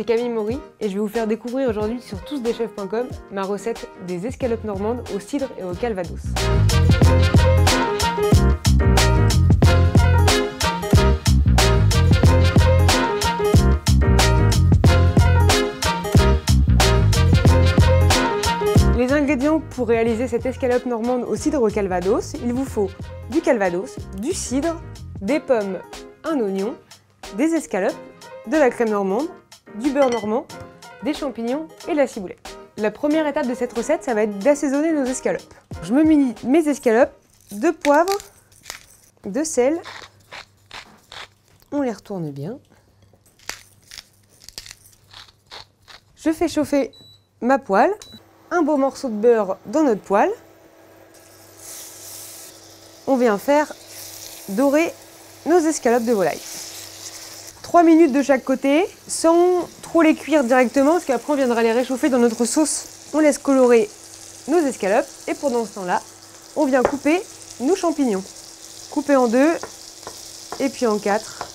c'est Camille Maury et je vais vous faire découvrir aujourd'hui sur tousdeschefs.com ma recette des escalopes normandes au cidre et au calvados. Les ingrédients pour réaliser cette escalope normande au cidre et au calvados, il vous faut du calvados, du cidre, des pommes, un oignon, des escalopes, de la crème normande, du beurre normand, des champignons et de la ciboulette. La première étape de cette recette, ça va être d'assaisonner nos escalopes. Je me munis mes escalopes de poivre, de sel, on les retourne bien. Je fais chauffer ma poêle, un beau morceau de beurre dans notre poêle. On vient faire dorer nos escalopes de volaille. 3 minutes de chaque côté, sans trop les cuire directement, parce qu'après on viendra les réchauffer dans notre sauce. On laisse colorer nos escalopes et pendant ce temps-là, on vient couper nos champignons. Couper en 2 et puis en 4.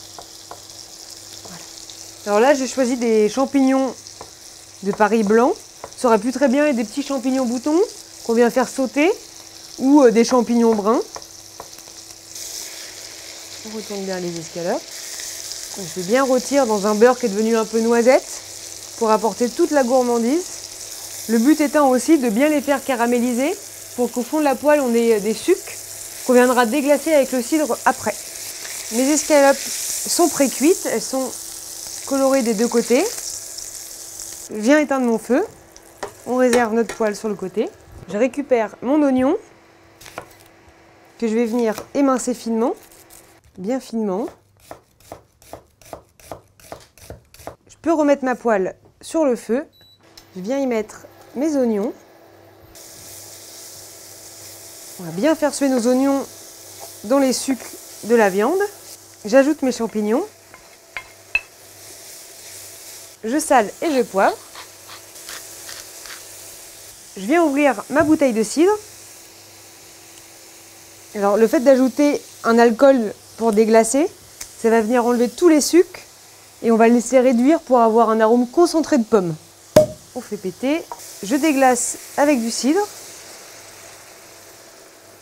Voilà. Alors là, j'ai choisi des champignons de Paris blanc. Ça aurait pu très bien être des petits champignons boutons qu'on vient faire sauter ou des champignons bruns. On retourne bien les escalopes. Je vais bien rôtir dans un beurre qui est devenu un peu noisette pour apporter toute la gourmandise. Le but étant aussi de bien les faire caraméliser pour qu'au fond de la poêle on ait des sucs qu'on viendra déglacer avec le cidre après. Mes escalopes sont pré-cuites, elles sont colorées des deux côtés. Je viens éteindre mon feu, on réserve notre poêle sur le côté. Je récupère mon oignon que je vais venir émincer finement, bien finement. Je peux remettre ma poêle sur le feu, je viens y mettre mes oignons. On va bien faire suer nos oignons dans les sucs de la viande. J'ajoute mes champignons. Je sale et je poivre. Je viens ouvrir ma bouteille de cidre. Alors le fait d'ajouter un alcool pour déglacer, ça va venir enlever tous les sucs. Et on va le laisser réduire pour avoir un arôme concentré de pommes. On fait péter. Je déglace avec du cidre.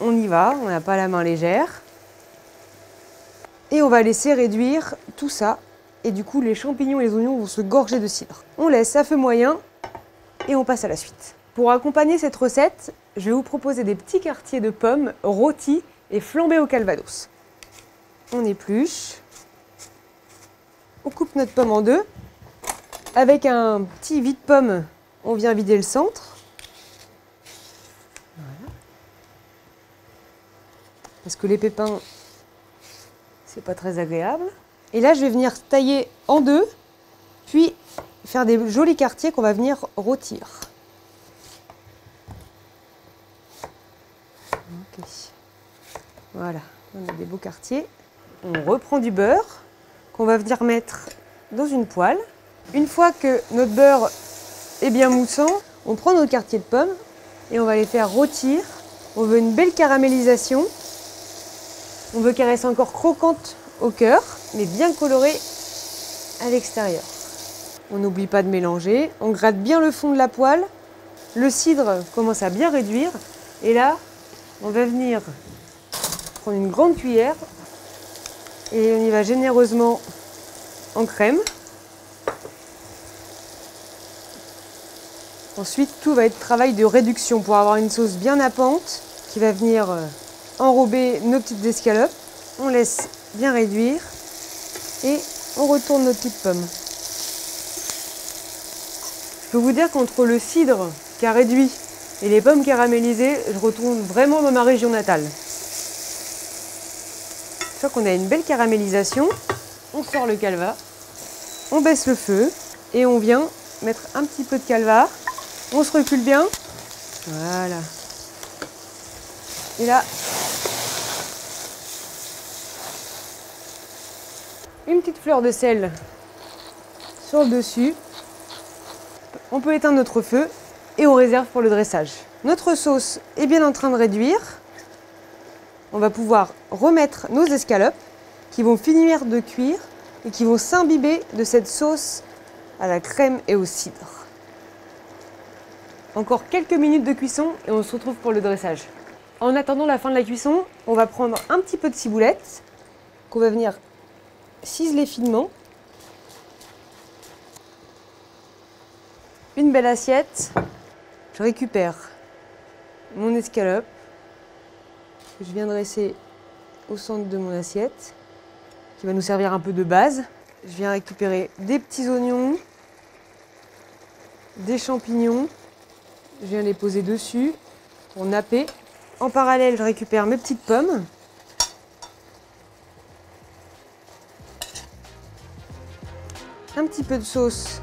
On y va, on n'a pas la main légère. Et on va laisser réduire tout ça. Et du coup, les champignons et les oignons vont se gorger de cidre. On laisse à feu moyen et on passe à la suite. Pour accompagner cette recette, je vais vous proposer des petits quartiers de pommes rôtis et flambés au calvados. On épluche. On coupe notre pomme en deux. Avec un petit vide-pomme, on vient vider le centre. Voilà. Parce que les pépins, c'est pas très agréable. Et là, je vais venir tailler en deux, puis faire des jolis quartiers qu'on va venir rôtir. Okay. Voilà, on a des beaux quartiers. On reprend du beurre qu'on va venir mettre dans une poêle. Une fois que notre beurre est bien moussant, on prend nos quartiers de pommes et on va les faire rôtir. On veut une belle caramélisation. On veut qu'elle reste encore croquante au cœur, mais bien colorée à l'extérieur. On n'oublie pas de mélanger. On gratte bien le fond de la poêle. Le cidre commence à bien réduire. Et là, on va venir prendre une grande cuillère et on y va généreusement en crème. Ensuite, tout va être travail de réduction pour avoir une sauce bien nappante qui va venir enrober nos petites escalopes. On laisse bien réduire et on retourne nos petites pommes. Je peux vous dire qu'entre le cidre qui a réduit et les pommes caramélisées, je retourne vraiment dans ma région natale. Une fois qu'on a une belle caramélisation, on sort le calva, on baisse le feu et on vient mettre un petit peu de calva. On se recule bien. Voilà. Et là, une petite fleur de sel sur le dessus. On peut éteindre notre feu et on réserve pour le dressage. Notre sauce est bien en train de réduire. On va pouvoir remettre nos escalopes qui vont finir de cuire et qui vont s'imbiber de cette sauce à la crème et au cidre. Encore quelques minutes de cuisson et on se retrouve pour le dressage. En attendant la fin de la cuisson, on va prendre un petit peu de ciboulette qu'on va venir ciseler finement. Une belle assiette. Je récupère mon escalope que je viens dresser au centre de mon assiette qui va nous servir un peu de base. Je viens récupérer des petits oignons, des champignons. Je viens les poser dessus pour napper. En parallèle, je récupère mes petites pommes. Un petit peu de sauce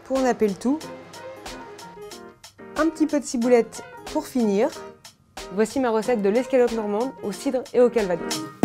pour napper le tout. Un petit peu de ciboulette pour finir. Voici ma recette de l'escalope normande au cidre et au calvados.